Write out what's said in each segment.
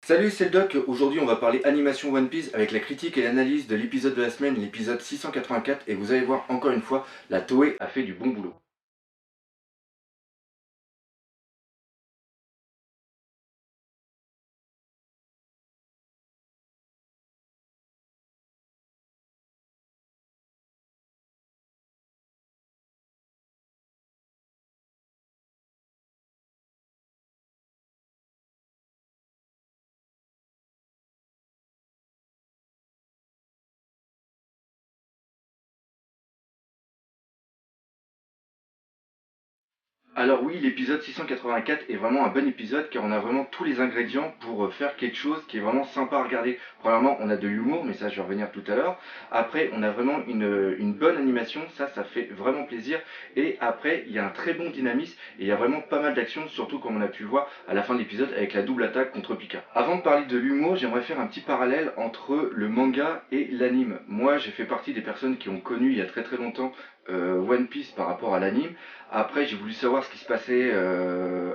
Salut, c'est le Doc. Aujourd'hui, on va parler animation One Piece avec la critique et l'analyse de l'épisode de la semaine, l'épisode 684. Et vous allez voir, encore une fois, la Toei a fait du bon boulot. Alors oui, l'épisode 684 est vraiment un bon épisode car on a vraiment tous les ingrédients pour faire quelque chose qui est vraiment sympa à regarder. Premièrement, on a de l'humour, mais ça je vais revenir tout à l'heure. Après, on a vraiment une bonne animation, ça fait vraiment plaisir. Et après, il y a un très bon dynamisme et il y a vraiment pas mal d'actions, surtout comme on a pu le voir à la fin de l'épisode avec la double attaque contre Pika. Avant de parler de l'humour, j'aimerais faire un petit parallèle entre le manga et l'anime. Moi, j'ai fait partie des personnes qui ont connu il y a très longtemps One Piece par rapport à l'anime. Après, j'ai voulu savoir ce qui se passait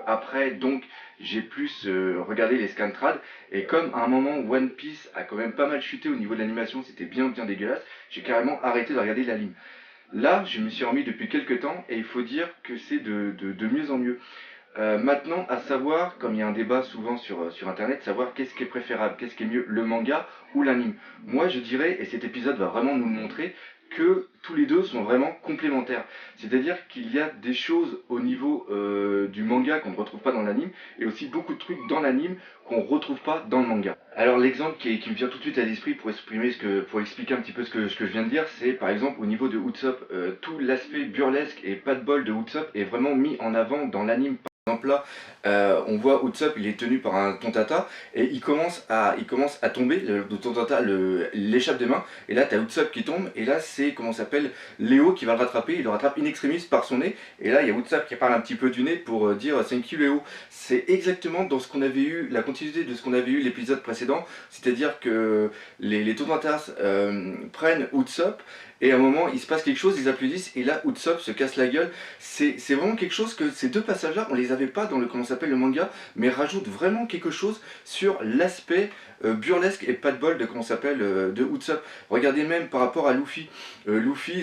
après, donc j'ai plus regardé les scantrad. Et comme à un moment One Piece a quand même pas mal chuté au niveau de l'animation, c'était bien dégueulasse, j'ai carrément arrêté de regarder l'anime. Là, je me suis remis depuis quelques temps et il faut dire que c'est de mieux en mieux. Maintenant, à savoir, comme il y a un débat souvent sur internet, savoir qu'est-ce qui est préférable, qu'est-ce qui est mieux, le manga ou l'anime. Moi, je dirais, et cet épisode va vraiment nous le montrer, que tous les deux sont vraiment complémentaires. C'est-à-dire qu'il y a des choses au niveau du manga qu'on ne retrouve pas dans l'anime, et aussi beaucoup de trucs dans l'anime qu'on ne retrouve pas dans le manga. Alors l'exemple qui me vient tout de suite à l'esprit pour expliquer un petit peu ce que je viens de dire, c'est par exemple au niveau de Usopp, tout l'aspect burlesque et pas de bol de Usopp est vraiment mis en avant dans l'anime. Par exemple là, on voit Usopp, il est tenu par un tontata et il commence à tomber, le tontata l'échappe des mains et là t'as Usopp qui tombe et là c'est comment s'appelle Léo qui va le rattraper, il le rattrape in extremis par son nez et là il y a Usopp qui parle un petit peu du nez pour dire thank you Léo. C'est exactement dans ce qu'on avait eu, la continuité de ce qu'on avait eu l'épisode précédent, c'est-à-dire que les tontatas prennent Usopp et à un moment il se passe quelque chose, ils applaudissent et là Usopp se casse la gueule. C'est vraiment quelque chose que ces deux passages là on les avait pas dans le comment s'appelle le manga, mais rajoute vraiment quelque chose sur l'aspect burlesque et pas de bol de comment s'appelle de Usopp. Regardez même par rapport à Luffy.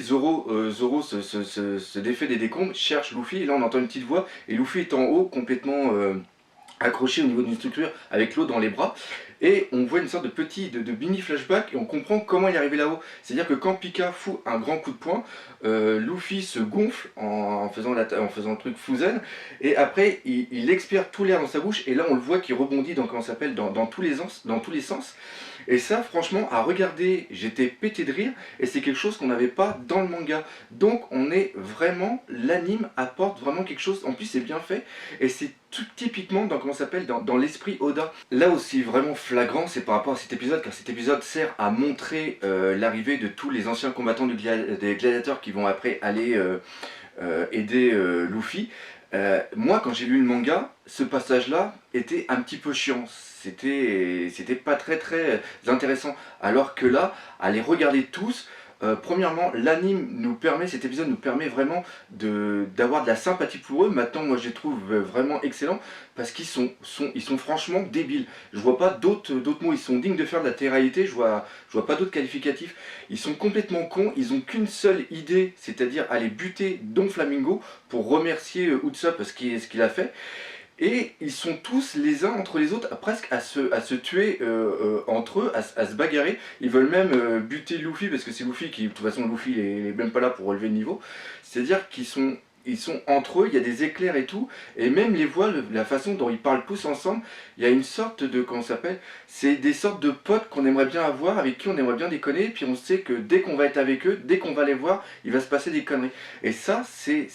Zoro se défait des décombres, cherche Luffy, et là on entend une petite voix, et Luffy est en haut complètement accroché au niveau d'une structure avec l'eau dans les bras et on voit une sorte de mini flashback et on comprend comment il est arrivé là-haut. C'est à dire que quand Pika fout un grand coup de poing, Luffy se gonfle en faisant le truc Fuzen et après il expire tout l'air dans sa bouche et là on le voit qui rebondit dans tous les sens. Et ça franchement à regarder j'étais pété de rire et c'est quelque chose qu'on n'avait pas dans le manga. Donc on est vraiment, l'anime apporte vraiment quelque chose, en plus c'est bien fait et c'est tout typiquement dans l'esprit Oda. Là aussi vraiment flagrant c'est par rapport à cet épisode car cet épisode sert à montrer l'arrivée de tous les anciens combattants des gladiateurs qui vont après aller aider Luffy. Moi quand j'ai lu le manga, ce passage là était un petit peu chiant, c'était pas très intéressant, alors que là, à les regarder tous, premièrement, l'anime nous permet, cet épisode nous permet vraiment d'avoir de la sympathie pour eux. Maintenant, moi je les trouve vraiment excellents parce qu'ils ils sont franchement débiles. Je vois pas d'autres mots, ils sont dignes de faire de la télé-réalité, je vois pas d'autres qualificatifs. Ils sont complètement cons, ils ont qu'une seule idée, c'est-à-dire aller buter Don Flamingo pour remercier Usopp parce ce qu'il a fait. Et ils sont tous les uns entre les autres presque à se tuer entre eux, à se bagarrer. Ils veulent même buter Luffy parce que c'est Luffy qui, de toute façon Luffy il est même pas là pour relever le niveau. C'est-à-dire ils sont entre eux, il y a des éclairs et tout, et même les voix, la façon dont ils parlent tous ensemble, il y a une sorte de, comment ça s'appelle, c'est des sortes de potes qu'on aimerait bien avoir, avec qui on aimerait bien déconner, et puis on sait que dès qu'on va être avec eux, dès qu'on va les voir, il va se passer des conneries. Et ça, c'est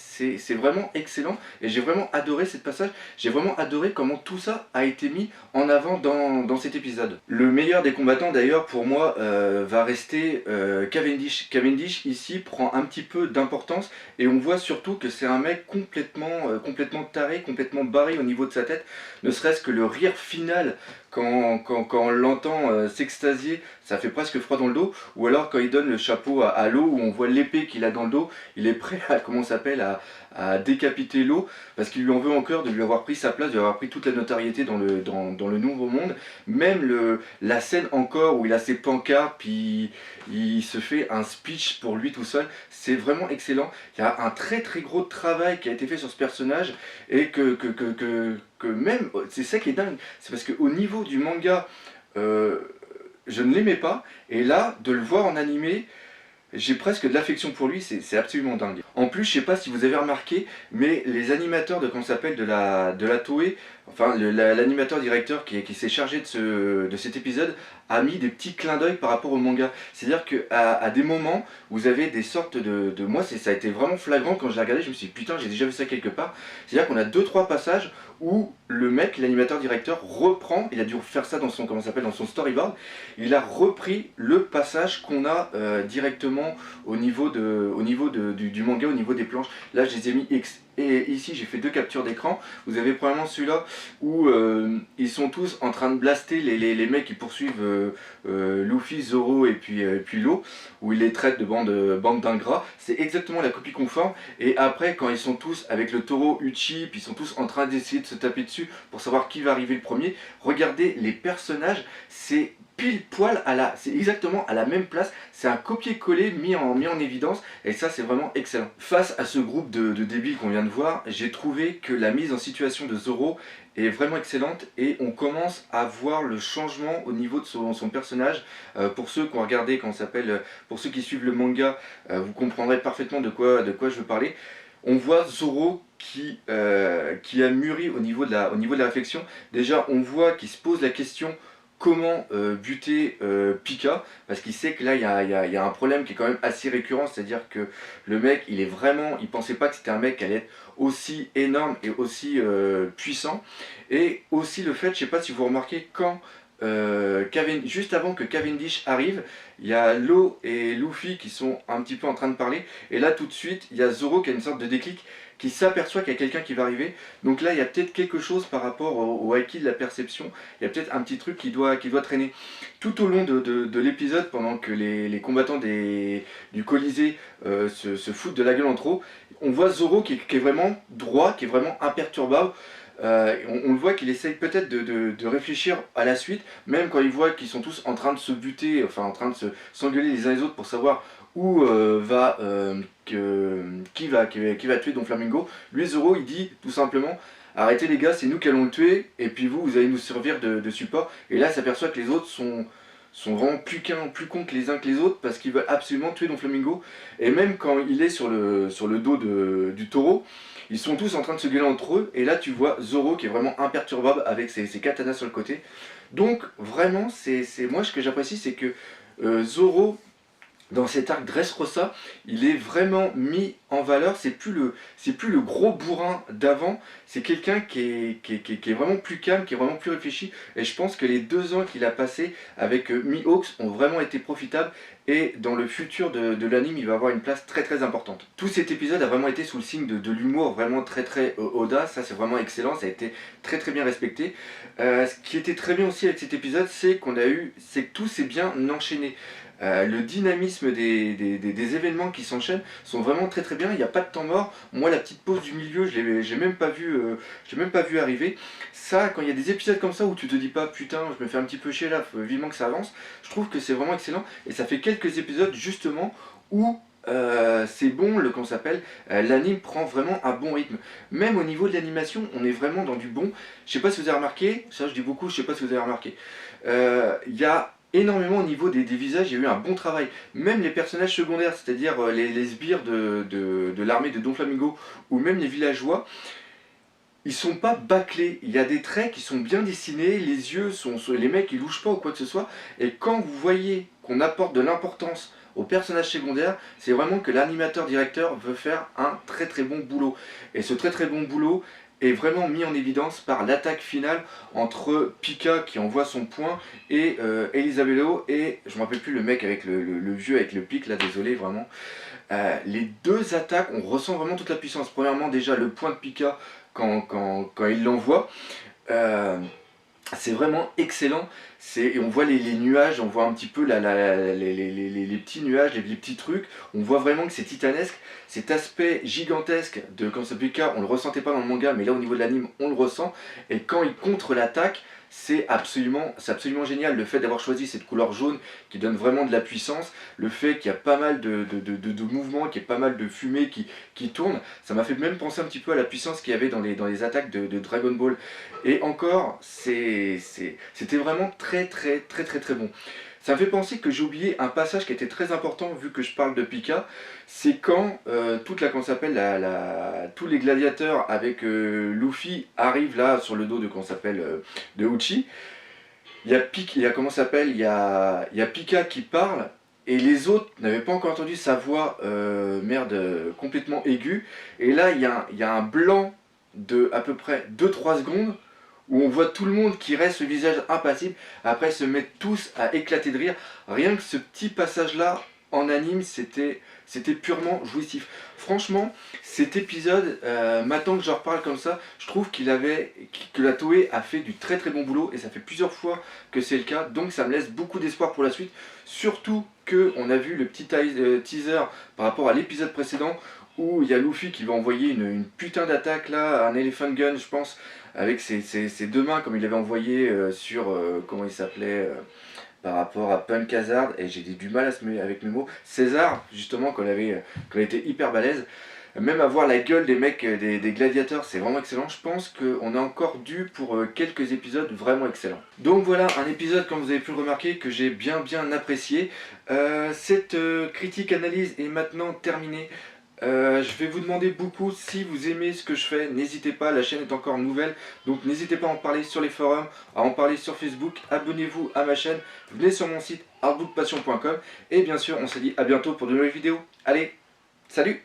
vraiment excellent, et j'ai vraiment adoré ce passage, j'ai vraiment adoré comment tout ça a été mis en avant dans cet épisode. Le meilleur des combattants d'ailleurs pour moi va rester Cavendish. Cavendish ici prend un petit peu d'importance, et on voit surtout que c'est un mec complètement taré, complètement barré au niveau de sa tête, ne serait-ce que le rire final quand on l'entend s'extasier, ça fait presque froid dans le dos. Ou alors quand il donne le chapeau à l'eau, où on voit l'épée qu'il a dans le dos, il est prêt à, comment ça s'appelle, à décapiter l'eau, parce qu'il lui en veut encore de lui avoir pris sa place, de lui avoir pris toute la notoriété dans le Nouveau Monde. Même la scène encore où il a ses pancartes, puis il se fait un speech pour lui tout seul, c'est vraiment excellent. Il y a un très très gros travail qui a été fait sur ce personnage, et que même, c'est ça qui est dingue, c'est parce qu'au niveau du manga, euh, je ne l'aimais pas, et là, de le voir en animé, j'ai presque de l'affection pour lui, c'est absolument dingue. En plus, je sais pas si vous avez remarqué, mais les animateurs de, comment ça s'appelle, de la Toei, enfin l'animateur directeur qui s'est chargé de cet épisode, a mis des petits clins d'œil par rapport au manga. C'est-à-dire qu'à des moments, vous avez des sortes moi, ça a été vraiment flagrant quand je l'ai regardé, je me suis dit putain, j'ai déjà vu ça quelque part. C'est-à-dire qu'on a deux trois passages où le mec, l'animateur directeur, reprend, il a dû faire ça dans son, comment ça s'appelle, dans son storyboard, il a repris le passage qu'on a directement au niveau, du manga, au niveau des planches. Là, je les ai mis et ici, j'ai fait deux captures d'écran. Vous avez probablement celui-là où ils sont tous en train de blaster les mecs qui poursuivent Luffy, Zoro et puis Law, où il les traite de bande d'ingrats. C'est exactement la copie conforme. Et après, quand ils sont tous avec le taureau Uchi, puis ils sont tous en train d'essayer de se taper dessus pour savoir qui va arriver le premier, regardez les personnages, c'est pile poil c'est exactement à la même place, c'est un copier-coller mis en évidence, et ça c'est vraiment excellent. Face à ce groupe de débiles qu'on vient de voir, j'ai trouvé que la mise en situation de Zoro est vraiment excellente, et on commence à voir le changement au niveau de son personnage. Pour ceux qui ont regardé, comment ça s'appelle, pour ceux qui suivent le manga, vous comprendrez parfaitement de quoi je veux parler. On voit Zoro qui a mûri au niveau de la réflexion. Déjà, on voit qu'il se pose la question comment buter Pika, parce qu'il sait que là il y a un problème qui est quand même assez récurrent, c'est-à-dire que le mec il pensait pas que c'était un mec qui allait être aussi énorme et aussi puissant. Et aussi le fait, je sais pas si vous remarquez, quand juste avant que Cavendish arrive, il y a Law et Luffy qui sont un petit peu en train de parler, et là tout de suite il y a Zoro qui a une sorte de déclic, qui s'aperçoit qu'il y a quelqu'un qui va arriver. Donc là il y a peut-être quelque chose par rapport au Aiki de la perception, il y a peut-être un petit truc qui doit traîner. Tout au long de l'épisode, pendant que les combattants du Colisée se foutent de la gueule entre eux, on voit Zoro qui est vraiment droit, qui est vraiment imperturbable. On le voit qu'il essaye peut-être de réfléchir à la suite, même quand il voit qu'ils sont tous en train de se buter, enfin en train de s'engueuler les uns les autres pour savoir où qui va tuer Don Flamingo. Lui, Zoro, il dit tout simplement arrêtez les gars, c'est nous qui allons le tuer, et puis vous allez nous servir de support. Et là, il s'aperçoit que les autres sont vraiment plus cons que les uns que les autres, parce qu'ils veulent absolument tuer Don Flamingo. Et même quand il est sur le dos du taureau, ils sont tous en train de se gueuler entre eux, et là tu vois Zoro qui est vraiment imperturbable avec ses katanas sur le côté. Donc vraiment, moi ce que j'apprécie, c'est que Zoro, dans cet arc Dressrosa, il est vraiment mis en valeur. C'est plus le gros bourrin d'avant, c'est quelqu'un qui est vraiment plus calme, qui est vraiment plus réfléchi. Et je pense que les 2 ans qu'il a passé avec Mihawks ont vraiment été profitables. Et dans le futur de l'anime, il va avoir une place très très importante. Tout cet épisode a vraiment été sous le signe de l'humour vraiment très très Oda. Ça c'est vraiment excellent, ça a été très très bien respecté. Ce qui était très bien aussi avec cet épisode, c'est que tout s'est bien enchaîné. Le dynamisme des événements qui s'enchaînent sont vraiment très très bien, il n'y a pas de temps mort. Moi la petite pause du milieu, j'ai même pas vu arriver. Ça, quand il y a des épisodes comme ça où tu te dis pas putain je me fais un petit peu chier là, faut vivement que ça avance, je trouve que c'est vraiment excellent. Et ça fait quelques épisodes justement où c'est bon, comment ça s'appelle, l'anime prend vraiment un bon rythme. Même au niveau de l'animation, on est vraiment dans du bon. Je sais pas si vous avez remarqué, ça je dis beaucoup, je sais pas si vous avez remarqué. Il y a énormément au niveau des visages, il y a eu un bon travail. Même les personnages secondaires, c'est-à-dire les sbires de l'armée de Don Flamingo, ou même les villageois, ils sont pas bâclés. Il y a des traits qui sont bien dessinés, les yeux les mecs ils louchent pas ou quoi que ce soit. Et quand vous voyez qu'on apporte de l'importance aux personnages secondaires, c'est vraiment que l'animateur directeur veut faire un très très bon boulot. Et ce très très bon boulot est vraiment mis en évidence par l'attaque finale entre Pika qui envoie son poing et Elisabello et je me rappelle plus le mec avec le vieux avec le pic là, désolé vraiment. Les deux attaques, on ressent vraiment toute la puissance. Premièrement déjà le point de Pika quand il l'envoie. C'est vraiment excellent, et on voit les nuages, on voit un petit peu les petits nuages, les petits trucs, on voit vraiment que c'est titanesque, cet aspect gigantesque de Kansai Pika, on le ressentait pas dans le manga, mais là au niveau de l'anime, on le ressent, et quand il contre-l'attaque, c'est absolument génial, le fait d'avoir choisi cette couleur jaune qui donne vraiment de la puissance, le fait qu'il y a pas mal de mouvements, qu'il y a pas mal de fumée qui tourne, ça m'a fait même penser un petit peu à la puissance qu'il y avait dans les attaques de Dragon Ball. Et encore, c'était vraiment très bon. Ça me fait penser que j'ai oublié un passage qui était très important vu que je parle de Pika. C'est quand qu'on s'appelle tous les gladiateurs avec Luffy arrivent là sur le dos de qu'on s'appelle de Uchi. Comment s'appelle, il y a Pika qui parle et les autres n'avaient pas encore entendu sa voix complètement aiguë. Et là il y a un blanc de à peu près 2-3 secondes où on voit tout le monde qui reste le visage impassible, après ils se mettent tous à éclater de rire. Rien que ce petit passage-là, en anime, c'était purement jouissif. Franchement, cet épisode, maintenant que j'en reparle comme ça, je trouve que la Toei a fait du très bon boulot, et ça fait plusieurs fois que c'est le cas, donc ça me laisse beaucoup d'espoir pour la suite, surtout qu'on a vu le petit teaser par rapport à l'épisode précédent, où il y a Luffy qui va envoyer une putain d'attaque là, un Elephant Gun je pense, avec ses deux mains comme il avait envoyé sur, comment il s'appelait, par rapport à Punk Hazard, et j'ai du mal avec mes mots, César, justement, quand il était hyper balèze. Même avoir la gueule des mecs, des gladiateurs, c'est vraiment excellent. Je pense qu'on est encore dû pour quelques épisodes vraiment excellents. Donc voilà, un épisode, comme vous avez pu le remarquer, que j'ai bien apprécié. Cette critique analyse est maintenant terminée. Je vais vous demander beaucoup si vous aimez ce que je fais, n'hésitez pas, la chaîne est encore nouvelle, donc n'hésitez pas à en parler sur les forums, à en parler sur Facebook, abonnez-vous à ma chaîne, venez sur mon site artbookpassion.com, et bien sûr on se dit à bientôt pour de nouvelles vidéos. Allez, salut!